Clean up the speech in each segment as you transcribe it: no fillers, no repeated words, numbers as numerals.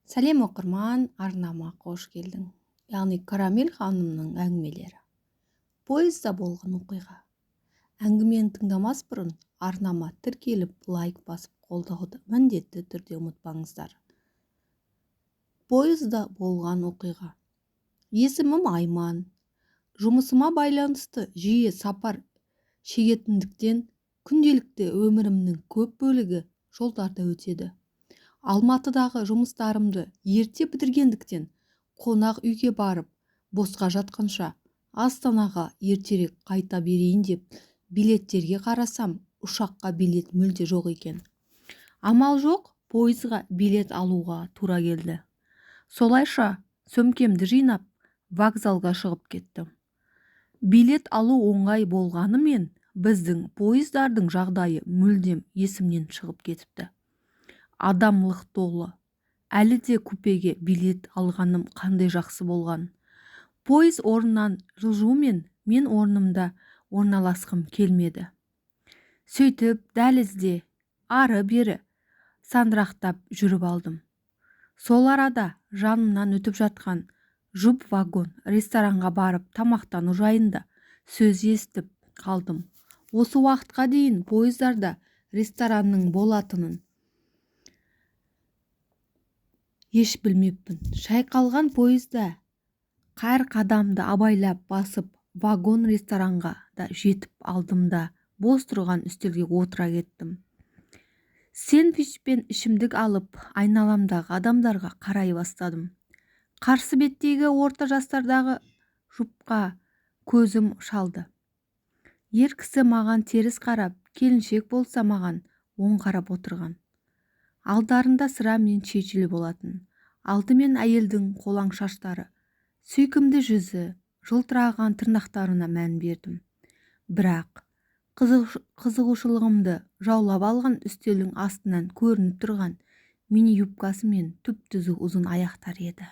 Сәлем оқырман, арнама қош келдің. Яғни Карамель ханымның әңгімелері. Пойызда болған оқиға. Әңгімені тыңдамас бұрын арнама тіркеліп, лайк басып қолдауды міндетті түрде ұмытпаңыздар. Пойызда болған оқиға. Есімім Айман. Жұмысыма байланысты жиі сапар шегетіндіктен күнделікті өмірімнің көп бөлігі жолдарда өтеді. Алматыдағы жұмыстарымды ерте бітіргендіктен қонақ үйге барып, босқа жатқанша Астанаға ертерек қайта берейін деп билеттерге қарасам, ұшаққа билет мүлде жоқ екен. Амал жоқ, пойызға билет алуға тура келді. Солайша сөмкемді жинап, вокзалға шығып кеттім. Билет алу оңай болғанымен, біздің пойыздардың жағдайы мүлдем есімнен шығып кетіпті. Адамлық толы. Әлі де купеге билет алғаным қандай жақсы болған. Пойыз орнынан жылжумен мен орнымда орналасқым келмеді. Сөйтіп дәлізде ары-бері сандырақтап жүріп алдым. Сол арада жанымнан өтіп жатқан жұп вагон ресторанға барып тамақтану жайында сөз естіп қалдым. Осы уақытқа дейін пойыздарда ресторанның болатынын еш білмеппін. Шайқалған пойызда қар қадамды абайлап басып, вагон ресторанға да жетіп алдым да бос тұрған үстелге отыра кеттім. Сэндвич пен ішімдік алып, айналамдағы адамдарға қарай бастадым. Қарсы беттегі орта жастардағы жұпқа көзім шалды. Ер кісі маған теріс қарап, келіншек болса маған оң қарап отырған. Алдарында сыра мен шешілі болатын. Алдымен әйелдің қолаң шаштары, сүйкімді жүзі, жылтыраған тырнақтарына мән бердім. Бірақ қызығушылығымды жаулап алған үстелдің астынан көрініп тұрған мини юбкасы мен түп-түзу ұзын аяқтар еді.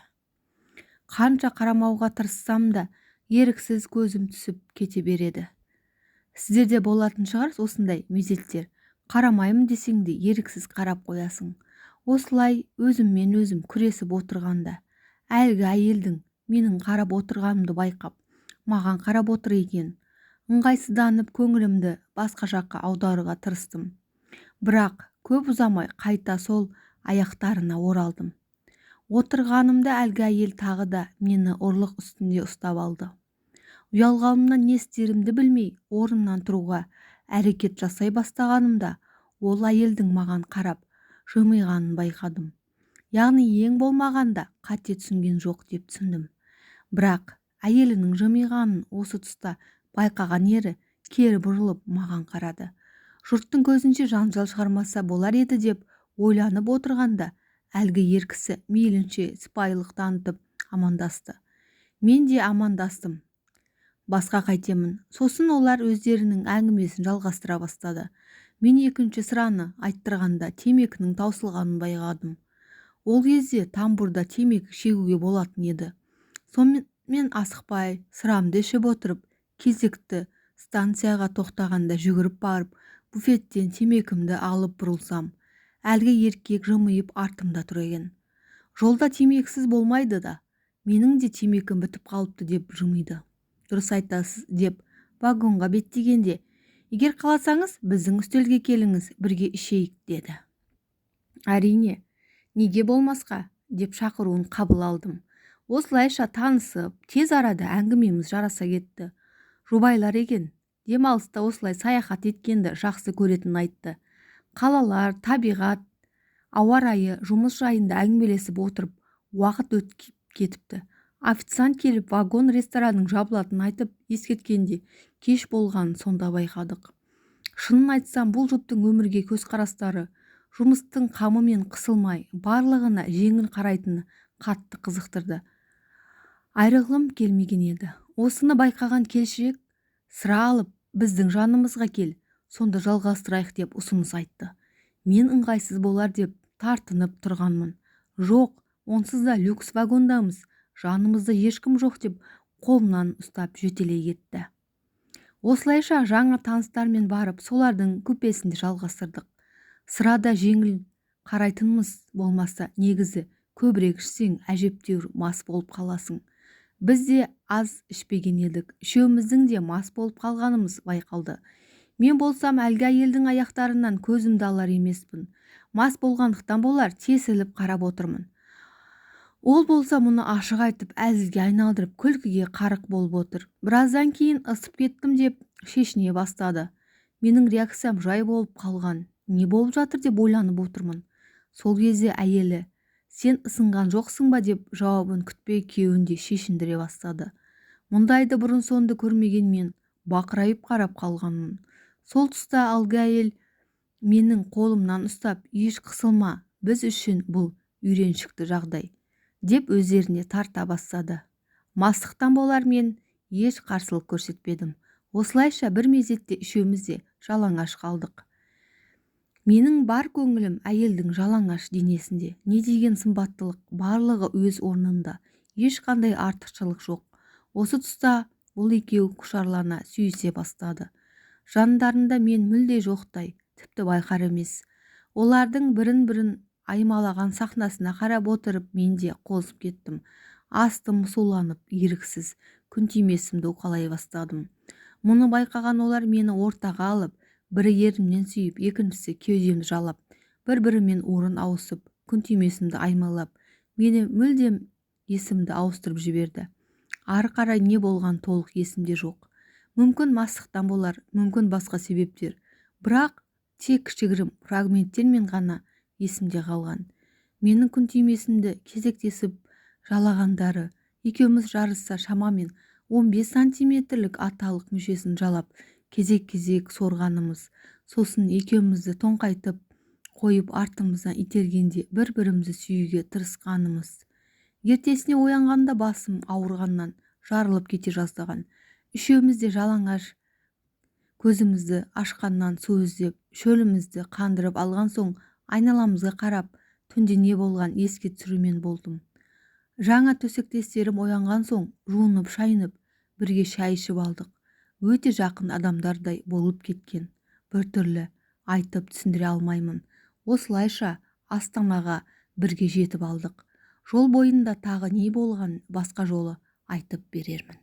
Қанша қарамауға тырыссам да, еріксіз көзім түсіп кете береді. Сіздерде болатын шығар осындай мезеттер. Қарамаймын десең де еріксіз қарап қоясың. Осылай өзіммен өзім күресіп отырғанда, әлгі әйелдің менің қарап отырғанымды байқап, маған қарап отыр екен. Ыңғайсызданып көңілімді басқа жаққа аударуға тырыстым. Бірақ көп ұзамай қайта сол аяқтарына оралдым. Отырғанымда әлгі әйел тағы да мені ұрлық үстінде ұстап алды. Ұялғанымнан не істерімді білмей, орнымнан тұруға әрекет жасай бастағанымда, ол әйелдің маған қарап жымиғанын байқадым. Яғни ең болмағанда қате түсінген жоқ деп түсіндім. Бірақ әйелінің жымиғанын осы тұста байқаған ері кері бұрылып маған қарады. Жұрттың көзінше жанжал шығармаса болар еді деп ойланып отырғанда, әлгі ер кісі мейлінше сыпайылық танытып амандасты. Мен де амандастым. Басқа қайтемін. Сосын олар өздерінің әңгімесін жалғастыра бастады. Мен екінші сыраны айттырғанда темекінің таусылғанын байқадым. Ол кезде тамбурда темекі шегуге болатын еді. Сонымен асықпай сырамды ішіп отырып, кезекті станцияға тоқтағанда жүгіріп барып, буфеттен темекімді алып бұрылсам, әлгі еркек жымиып артымда тұр екен. Жолда темексіз болмайды да, менің де темекім бітіп қалыпты деп жымиды. Дұрыс айтасыз деп вагонға беттегенде, егер қаласаңыз, біздің үстелге келіңіз, бірге ішейік деді. Әрине, неге болмасқа деп шақыруын қабыл алдым. Осылайша танысып, тез арада әңгімеміз жараса кетті. Жұбайлар екен, демалыста осылай саяхат еткенді жақсы көретінін айтты. Қалалар, табиғат, ауа райы, жұмыс жайында әңгімелесіп отырып, уақыт өтіп кетіпті. Официант келіп вагон ресторанның жабылатынын айтып ескерткенде кеш болғанын сонда байқадық. Шынын айтсам, бұл жұптың өмірге көзқарастары, жұмыстың қамымен қысылмай, барлығына жеңіл қарайтыны қатты қызықтырды. Айрылғым келмеген еді. Осыны байқаған келіншек сыра алып, біздің жанымызға кел, сонда жалғастырайық деп ұсыныс айтты. Мен ыңғайсыз болар деп тартынып тұрғанмын. Жоқ, онсыз да люкс вагондамыз, жанымызда ешкім жоқ деп қолымнан ұстап жетелей кетті. Осылайша жаңа таныстармен барып, солардың купесінде жалғастырдық. Сырада жеңіл қарайтынымыз болмаса, негізі көбірек ішсең әжептәуір мас болып қаласың. Біз де аз ішпеген едік. Үшеуміздің де мас болып қалғанымыз байқалды. Мен болсам әлгі әйелдің аяқтарынан көзімді алар емеспін. Мас болғандықтан болар, тесіліп қарап отырмын. Ол болса мұны ашық айтып, әзілге айналдырып, күлкіге қарық болып отыр. Біраздан кейін ысып кеттім деп шешіне бастады. Менің реакциям жай болып қалған. Не болып жатыр деп ойланып отырмын. Сол кезде әйелі, сен ысынған жоқсың ба деп жауабын күтпей күйеуін де шешіндіре бастады. Мұндайды бұрын-соңды көрмеген мен бақырайып қарап қалғанмын. Сол тұста алғы әйел менің қолымнан ұстап, еш қысылма, біз үшін бұл үйреншікті жағдай деп өздеріне тарта бастады. Мастықтан болар, мен еш қарсылық көрсетпедім. Осылайша бір мезетте үшеуміз де жалаңаш қалдық. Менің бар көңілім әйелдің жалаңаш денесінде. Не деген сымбаттылық, барлығы өз орнында. Ешқандай артықшылық жоқ. Осы тұста бұл екеу құшарлана сүйісе бастады. Жандарында мен мүлде жоқтай, тіпті байқар емес. Олардың бірін-бірін аймалаған сахнасына қарап отырып мен де қозып кеттім. Астым суланып, еріксіз күн тимесімді уқалай бастадым. Мұны байқаған олар мені ортаға алып, бірі ернімнен сүйіп, екіншісі кеудемді жалап, бір-бірімен орын ауысып, күн тимесімді аймалап, мені мүлдем есімді ауыстырып жіберді. Ары қарай не болған толық есімде жоқ. Мүмкін мастықтан болар, мүмкін басқа себептер. Бірақ тек кішігірім фрагменттермен ғана есімде қалған. Менің күн тимесімді кезектесіп жалағандары, екеуміз жарысса шамамен 15 сантиметрлік аталық мүшесін жалап, кезек-кезек сорғанымыз, сосын екеумізді тоңқайтып қойып артымыздан itергенде бір-бірімізді сүюге тырысқанымыз. Ертесіне оянғанда басым ауырғаннан жарылып кете жаздаған. Үшеуміз де жалаңаш, көзімізді ашқаннан су іздеп, шөлімізді қандырып алған соң айналамызға қарап, түнде не болған еске түсірумен болдым. Жаңа төсектестерім оянған соң жуынып шайынып, бірге шай ішіп алдық. Өте жақын адамдардай болып кеткен. Біртүрлі айтып түсіндіре алмаймын. Осылайша Астанаға бірге жетіп алдық. Жол бойында тағы не болған басқа жолы айтып берермін.